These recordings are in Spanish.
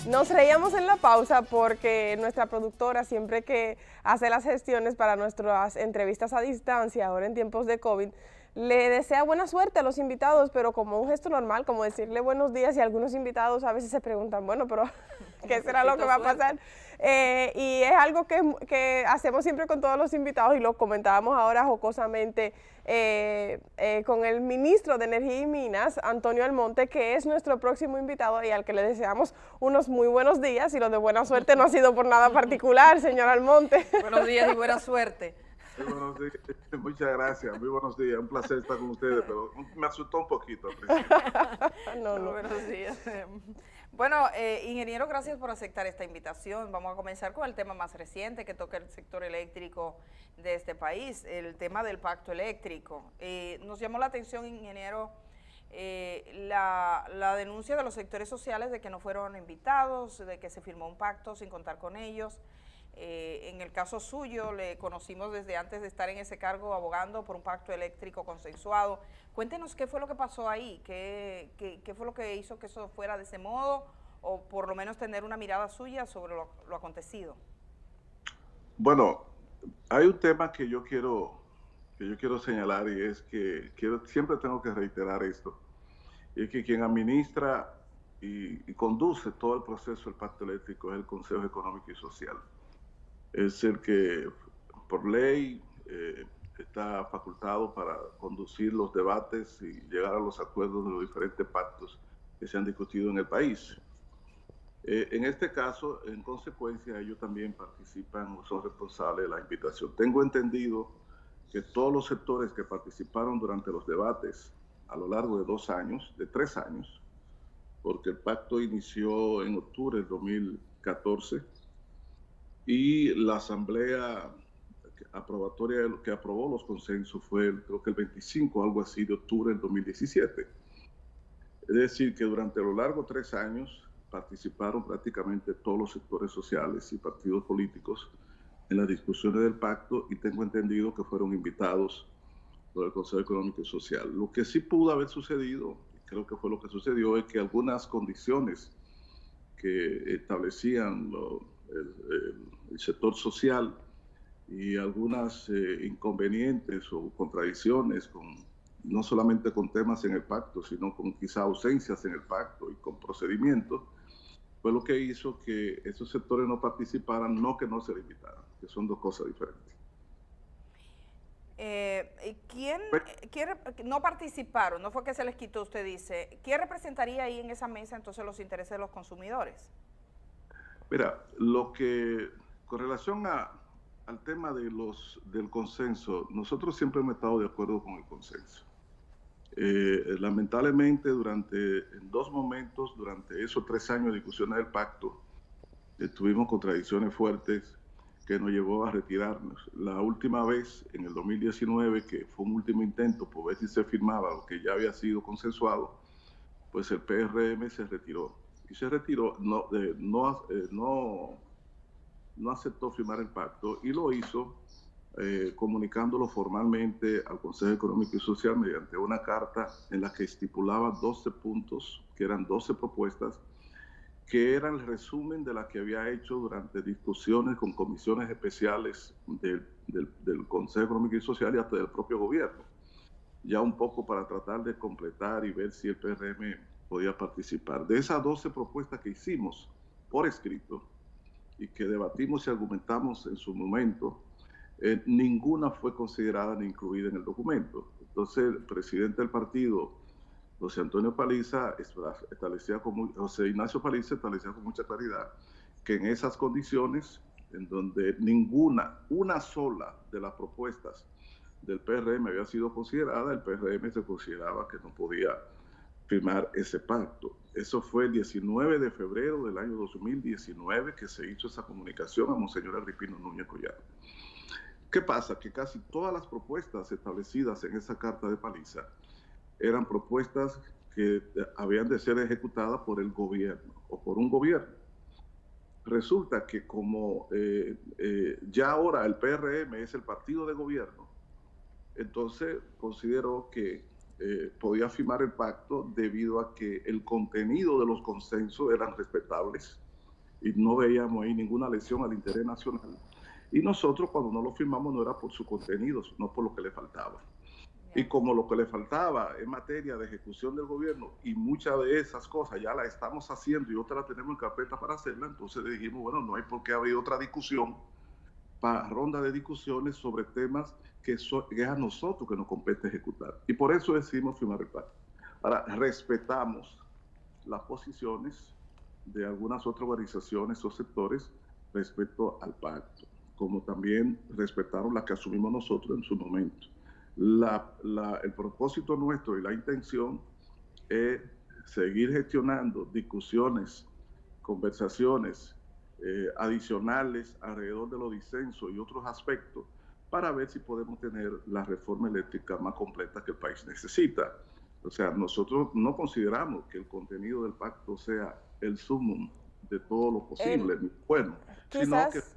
Nos reíamos en la pausa porque nuestra productora, siempre que hace las gestiones para nuestras entrevistas a distancia, ahora en tiempos de COVID, le desea buena suerte a los invitados, pero como un gesto normal, como decirle buenos días, y algunos invitados a veces se preguntan, bueno, pero ¿qué será lo que va a pasar? Y es algo que hacemos siempre con todos los invitados y lo comentábamos ahora jocosamente con el ministro de Energía y Minas, Antonio Almonte, que es nuestro próximo invitado y al que le deseamos unos muy buenos días, y lo de buena suerte no ha sido por nada particular, señor Almonte. Buenos días y buena suerte. Muy buenos días, muchas gracias, muy buenos días, un placer estar con ustedes, pero me asustó un poquito al principio. No. Buenos días. Bueno, ingeniero, gracias por aceptar esta invitación. Vamos a comenzar con el tema más reciente que toca el sector eléctrico de este país, el tema del pacto eléctrico. Nos llamó la atención, ingeniero, la denuncia de los sectores sociales de que no fueron invitados, de que se firmó un pacto sin contar con ellos. En el caso suyo, le conocimos desde antes de estar en ese cargo abogando por un pacto eléctrico consensuado. Cuéntenos qué fue lo que pasó ahí, qué fue lo que hizo que eso fuera de ese modo, o por lo menos tener una mirada suya sobre lo acontecido. Bueno, hay un tema que yo quiero señalar, y es que siempre tengo que reiterar esto, y es que quien administra y conduce todo el proceso del pacto eléctrico es el Consejo Económico y Social. Es el que por ley está facultado para conducir los debates y llegar a los acuerdos de los diferentes pactos que se han discutido en el país. En este caso, en consecuencia, ellos también participan o son responsables de la invitación. Tengo entendido que todos los sectores que participaron durante los debates a lo largo de 2 años, de 3 años, porque el pacto inició en octubre del 2014, y la asamblea aprobatoria que aprobó los consensos fue, creo que el 25, algo así, de octubre del 2017. Es decir, que durante lo largo de 3 años participaron prácticamente todos los sectores sociales y partidos políticos en las discusiones del pacto, y tengo entendido que fueron invitados por el Consejo Económico y Social. Lo que sí pudo haber sucedido, y creo que fue lo que sucedió, es que algunas condiciones que establecían el sector social y algunas inconvenientes o contradicciones no solamente con temas en el pacto, sino con quizá ausencias en el pacto y con procedimientos, fue lo que hizo que esos sectores no participaran, no que no se le invitaran, que son dos cosas diferentes. ¿Quién no participaron? No fue que se les quitó, usted dice. ¿Quién representaría ahí en esa mesa entonces los intereses de los consumidores? Mira, con relación al tema del consenso, nosotros siempre hemos estado de acuerdo con el consenso. Lamentablemente, en 2 momentos, durante esos 3 años de discusiones del pacto, tuvimos contradicciones fuertes que nos llevó a retirarnos. La última vez, en el 2019, que fue un último intento por ver si se firmaba lo que ya había sido consensuado, pues el PRM se retiró. Y se retiró, no aceptó firmar el pacto, y lo hizo comunicándolo formalmente al Consejo Económico y Social mediante una carta en la que estipulaba 12 puntos, que eran 12 propuestas, que eran el resumen de la que había hecho durante discusiones con comisiones especiales del Consejo Económico y Social y hasta del propio gobierno, ya un poco para tratar de completar y ver si el PRM podía participar. De esas 12 propuestas que hicimos por escrito y que debatimos y argumentamos en su momento, ninguna fue considerada ni incluida en el documento. Entonces, el presidente del partido, José Ignacio Paliza, establecía con mucha claridad que en esas condiciones, en donde una sola de las propuestas del PRM había sido considerada, el PRM se consideraba que no podía firmar ese pacto. Eso fue el 19 de febrero del año 2019 que se hizo esa comunicación a Monseñor Agripino Núñez Collado. ¿Qué pasa? Que casi todas las propuestas establecidas en esa carta de Paliza eran propuestas que habían de ser ejecutadas por el gobierno o por un gobierno. Resulta que como ya ahora el PRM es el partido de gobierno, entonces consideró que podía firmar el pacto debido a que el contenido de los consensos eran respetables y no veíamos ahí ninguna lesión al interés nacional. Y nosotros cuando no lo firmamos no era por su contenido, sino por lo que le faltaba. Y como lo que le faltaba en materia de ejecución del gobierno, y muchas de esas cosas ya las estamos haciendo y otras las tenemos en carpeta para hacerla, entonces le dijimos, bueno, no hay por qué abrir otra discusión, para ronda de discusiones sobre temas que es a nosotros que nos compete ejecutar. Y por eso decidimos firmar el pacto. Ahora, respetamos las posiciones de algunas otras organizaciones o sectores respecto al pacto, como también respetaron las que asumimos nosotros en su momento. El propósito nuestro y la intención es seguir gestionando discusiones, conversaciones adicionales alrededor de los disensos y otros aspectos para ver si podemos tener la reforma eléctrica más completa que el país necesita. O sea, nosotros no consideramos que el contenido del pacto sea el sumum de todo lo posible, bueno, sino que es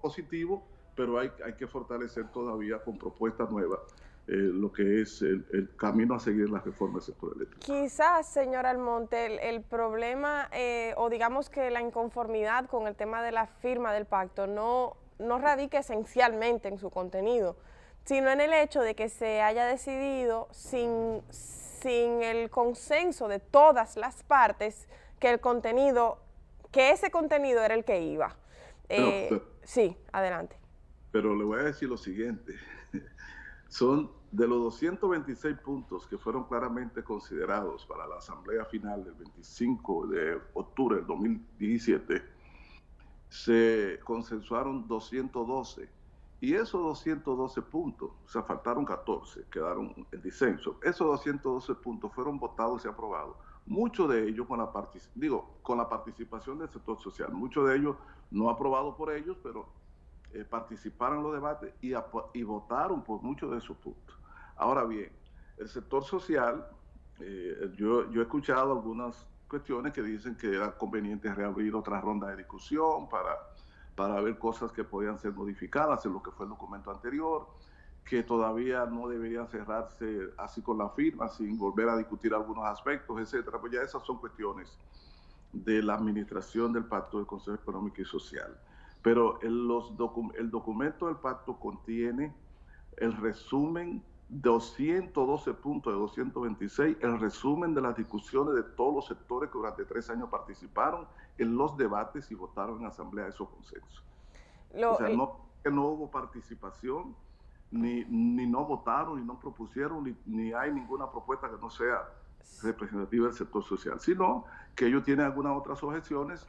positivo, pero hay que fortalecer todavía con propuestas nuevas lo que es el camino a seguir la reforma del sector eléctrico. Quizás, señor Almonte, el problema o digamos que la inconformidad con el tema de la firma del pacto no radica esencialmente en su contenido, sino en el hecho de que se haya decidido sin el consenso de todas las partes que ese contenido era el que iba. Sí, adelante. Pero le voy a decir lo siguiente, son de los 226 puntos que fueron claramente considerados para la asamblea final del 25 de octubre del 2017, se consensuaron 212. Y esos 212 puntos, o sea, faltaron 14, quedaron en disenso. Esos 212 puntos fueron votados y aprobados. Muchos de ellos con la participación del sector social. Muchos de ellos no aprobados por ellos, pero participaron en los debates y votaron por muchos de esos puntos. Ahora bien, el sector social, yo he escuchado algunas cuestiones que dicen que era conveniente reabrir otra ronda de discusión para ver cosas que podían ser modificadas en lo que fue el documento anterior, que todavía no debería cerrarse así con la firma, sin volver a discutir algunos aspectos, etcétera. Pues ya esas son cuestiones de la administración del Pacto del Consejo Económico y Social. Pero el documento del pacto contiene el resumen, 212 puntos de 226, el resumen de las discusiones de todos los sectores que durante 3 años participaron en los debates y votaron en asamblea de esos consensos. O sea, no hubo participación, ni no votaron, ni no propusieron, ni hay ninguna propuesta que no sea representativa del sector social, sino que ellos tienen algunas otras objeciones,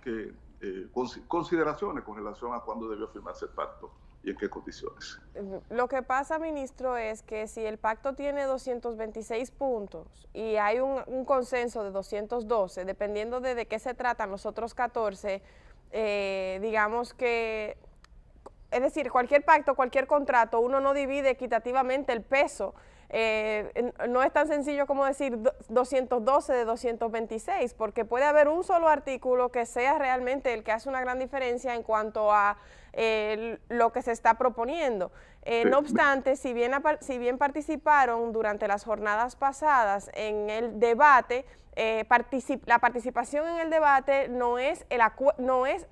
consideraciones con relación a cuándo debió firmarse el pacto y en qué condiciones. Lo que pasa, ministro, es que si el pacto tiene 226 puntos y hay un consenso de 212, dependiendo de qué se tratan los otros 14, digamos que, es decir, cualquier pacto, cualquier contrato, uno no divide equitativamente el peso. No es tan sencillo como decir 212 de 226, porque puede haber un solo artículo que sea realmente el que hace una gran diferencia en cuanto a lo que se está proponiendo. No obstante, si bien participaron durante las jornadas pasadas en el debate, la participación en el debate no es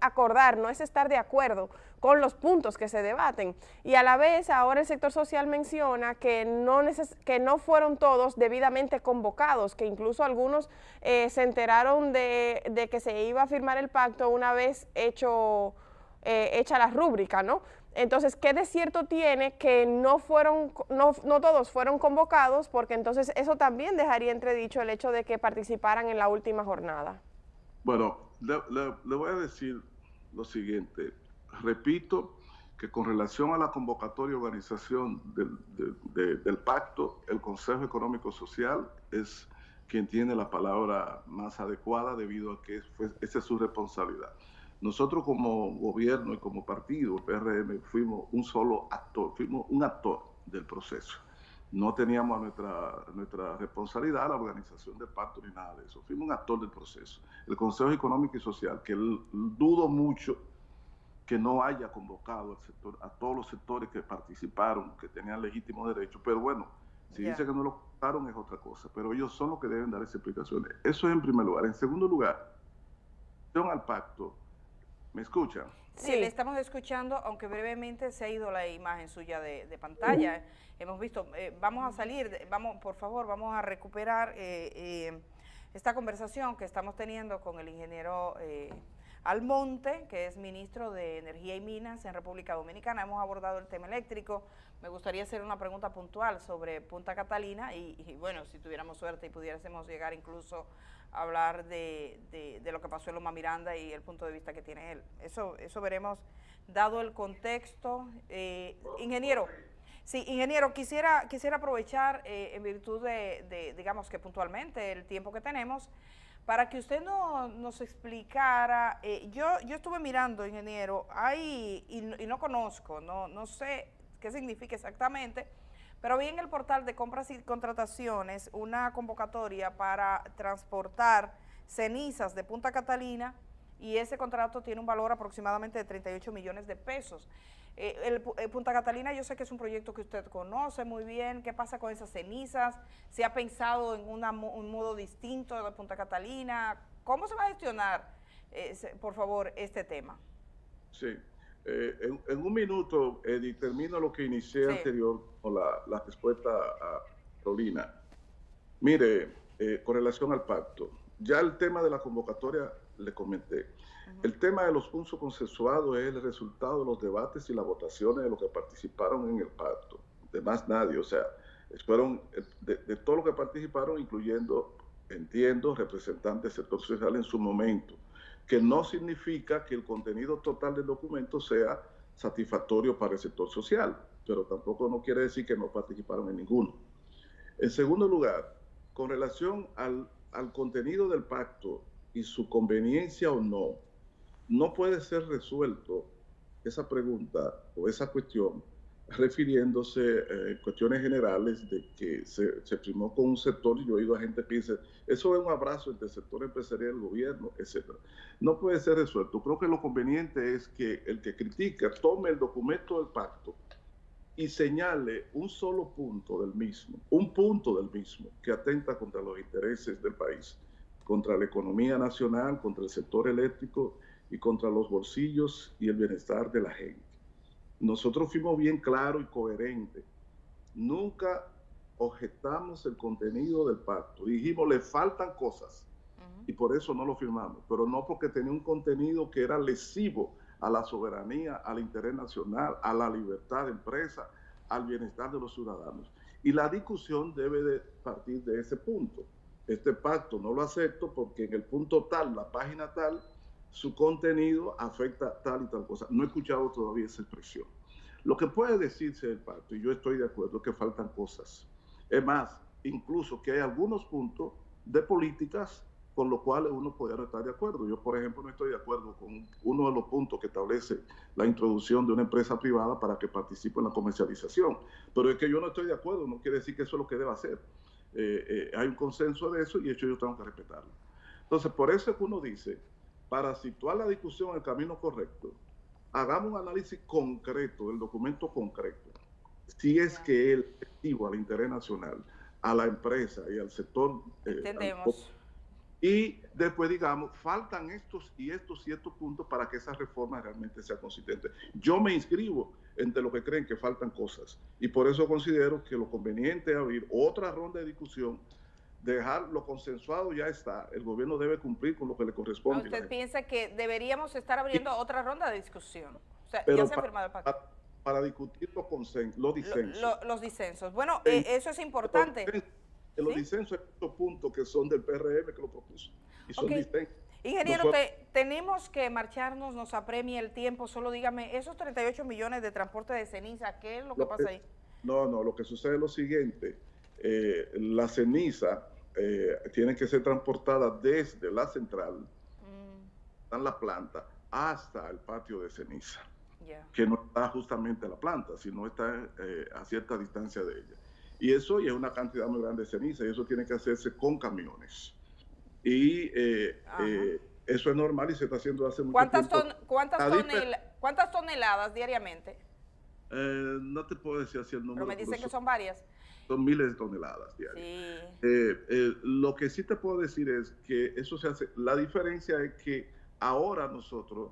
acordar, no es estar de acuerdo con los puntos que se debaten. Y a la vez, ahora el sector social menciona que no fueron todos debidamente convocados, que incluso algunos se enteraron de que se iba a firmar el pacto una vez hecha la rúbrica, ¿no? Entonces, ¿qué de cierto tiene que no todos fueron convocados? Porque entonces eso también dejaría entredicho el hecho de que participaran en la última jornada. Bueno, le voy a decir lo siguiente. Repito que con relación a la convocatoria y organización del pacto, el Consejo Económico Social es quien tiene la palabra más adecuada debido a que esa es su responsabilidad. Nosotros como gobierno y como partido, PRM, fuimos un solo actor, fuimos un actor del proceso. No teníamos nuestra responsabilidad la organización del pacto ni nada de eso. Fuimos un actor del proceso. El Consejo Económico y Social, que dudo mucho que no haya convocado a todos los sectores que participaron, que tenían legítimos derechos, pero bueno, si dice que no lo convocaron es otra cosa, pero ellos son los que deben dar esas explicaciones. Eso es en primer lugar. En segundo lugar, al pacto, ¿Me escuchan? Sí, le estamos escuchando, aunque brevemente se ha ido la imagen suya de pantalla. Hemos visto, vamos a salir, por favor, vamos a recuperar esta conversación que estamos teniendo con el ingeniero Almonte, que es ministro de Energía y Minas en República Dominicana. Hemos abordado el tema eléctrico. Me gustaría hacer una pregunta puntual sobre Punta Catalina y bueno, si tuviéramos suerte y pudiésemos llegar incluso a hablar de lo que pasó en Loma Miranda y el punto de vista que tiene él. Eso veremos dado el contexto. Ingeniero, sí, ingeniero, quisiera aprovechar en virtud digamos que puntualmente el tiempo que tenemos, para que usted nos explicara. Yo estuve mirando, ingeniero, y no conozco, no sé qué significa exactamente, pero vi en el portal de compras y contrataciones una convocatoria para transportar cenizas de Punta Catalina, y ese contrato tiene un valor aproximadamente de 38 millones de pesos. Punta Catalina, yo sé que es un proyecto que usted conoce muy bien. ¿Qué pasa con esas cenizas? ¿Se ha pensado en un modo distinto de Punta Catalina? ¿Cómo se va a gestionar, por favor, este tema? Sí. En un minuto, Eddie, termino lo que inicié anterior con la respuesta a Carolina. Mire, con relación al pacto, ya el tema de la convocatoria le comenté. El tema de los puntos consensuados es el resultado de los debates y las votaciones de los que participaron en el pacto. De más nadie, o sea, fueron de todo lo que participaron, incluyendo, entiendo, representantes del sector social en su momento, que no significa que el contenido total del documento sea satisfactorio para el sector social, pero tampoco no quiere decir que no participaron en ninguno. En segundo lugar, con relación al contenido del pacto y su conveniencia o no puede ser resuelto esa pregunta o esa cuestión refiriéndose a cuestiones generales de que se firmó con un sector, y yo he oído a gente que dice, eso es un abrazo entre el sector empresarial y el gobierno, etc. No puede ser resuelto. Creo que lo conveniente es que el que critica tome el documento del pacto y señale un solo punto del mismo, que atenta contra los intereses del país, contra la economía nacional, contra el sector eléctrico y contra los bolsillos y el bienestar de la gente. Nosotros fuimos bien claros y coherentes. Nunca objetamos el contenido del pacto. Dijimos, le faltan cosas y por eso no lo firmamos, pero no porque tenía un contenido que era lesivo a la soberanía, al interés nacional, a la libertad de empresa, al bienestar de los ciudadanos. Y la discusión debe de partir de ese punto. Este pacto no lo acepto porque en el punto tal, la página tal, su contenido afecta tal y tal cosa. No he escuchado todavía esa expresión. Lo que puede decirse del pacto, y yo estoy de acuerdo, que faltan cosas. Es más, incluso que hay algunos puntos de políticas con los cuales uno podría estar de acuerdo. Yo, por ejemplo, no estoy de acuerdo con uno de los puntos que establece la introducción de una empresa privada para que participe en la comercialización. Pero es que yo no estoy de acuerdo, no quiere decir que eso es lo que deba hacer. Hay un consenso de eso y de hecho yo tengo que respetarlo. Entonces, por eso es que uno dice, para situar la discusión en el camino correcto, hagamos un análisis concreto del documento concreto. Si es que es efectivo al interés nacional, a la empresa y al sector. Entendemos. Y después digamos, faltan estos y estos puntos para que esa reforma realmente sea consistente. Yo me inscribo entre los que creen que faltan cosas y por eso considero que lo conveniente es abrir otra ronda de discusión, dejar lo consensuado, ya está. El gobierno debe cumplir con lo que le corresponde. ¿Usted piensa que deberíamos estar abriendo otra ronda de discusión? O sea, pero ya se ha firmado el pacto. Para discutir los disensos. Los disensos. Bueno, eso es importante. Los disensos, estos puntos que son del PRM que lo propuso. Y son disensos. Ingeniero, tenemos que marcharnos, nos apremia el tiempo. Solo dígame, esos 38 millones de transporte de ceniza, ¿qué es lo que pasa ahí? No, lo que sucede es lo siguiente. La ceniza tiene que ser transportada desde la central, en la planta, hasta el patio de ceniza, que no está justamente en la planta, sino está a cierta distancia de ella. Y eso es una cantidad muy grande de ceniza, y eso tiene que hacerse con camiones. Y eso es normal y se está haciendo hace mucho tiempo. ¿Cuántas toneladas diariamente? No te puedo decir así el número. Pero me dicen que son varias. Son miles de toneladas diarias. Sí. Lo que sí te puedo decir es que eso se hace. La diferencia es que ahora nosotros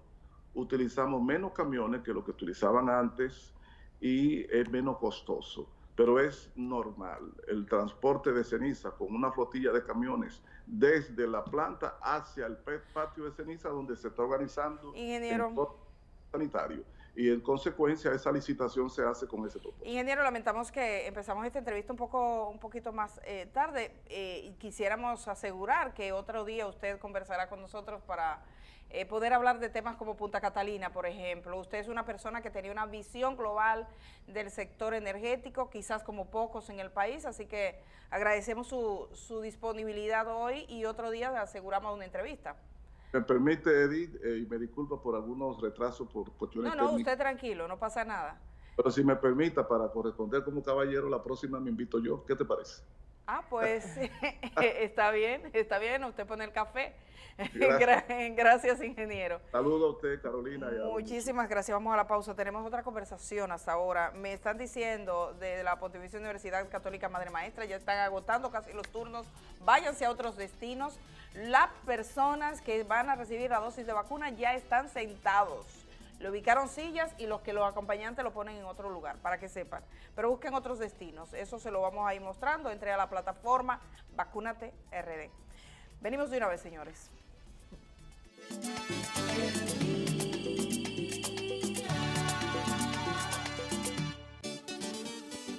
utilizamos menos camiones que lo que utilizaban antes y es menos costoso. Pero es normal el transporte de ceniza con una flotilla de camiones desde la planta hacia el patio de ceniza donde se está organizando Ingeniero. el sanitario. Y en consecuencia esa licitación se hace con ese propósito. Ingeniero, lamentamos que empezamos esta entrevista un poquito más tarde y quisiéramos asegurar que otro día usted conversará con nosotros para poder hablar de temas como Punta Catalina, por ejemplo. Usted es una persona que tenía una visión global del sector energético, quizás como pocos en el país, así que agradecemos su disponibilidad hoy y otro día le aseguramos una entrevista. Me permite, Edith, y me disculpa por algunos retrasos por cuestiones técnicas. No, usted tranquilo, no pasa nada. Pero si me permita, para corresponder como caballero, la próxima me invito yo. ¿Qué te parece? Ah, pues está bien, usted pone el café. Gracias, ingeniero. Saludos a usted, Carolina. Muchísimas gracias. Vamos a la pausa. Tenemos otra conversación hasta ahora. Me están diciendo de la Pontificia Universidad Católica Madre Maestra, ya están agotando casi los turnos. Váyanse a otros destinos. Las personas que van a recibir la dosis de vacuna ya están sentados. Le ubicaron sillas y los acompañantes lo ponen en otro lugar, para que sepan. Pero busquen otros destinos. Eso se lo vamos a ir mostrando. Entre a la plataforma Vacúnate RD. Venimos de una vez, señores.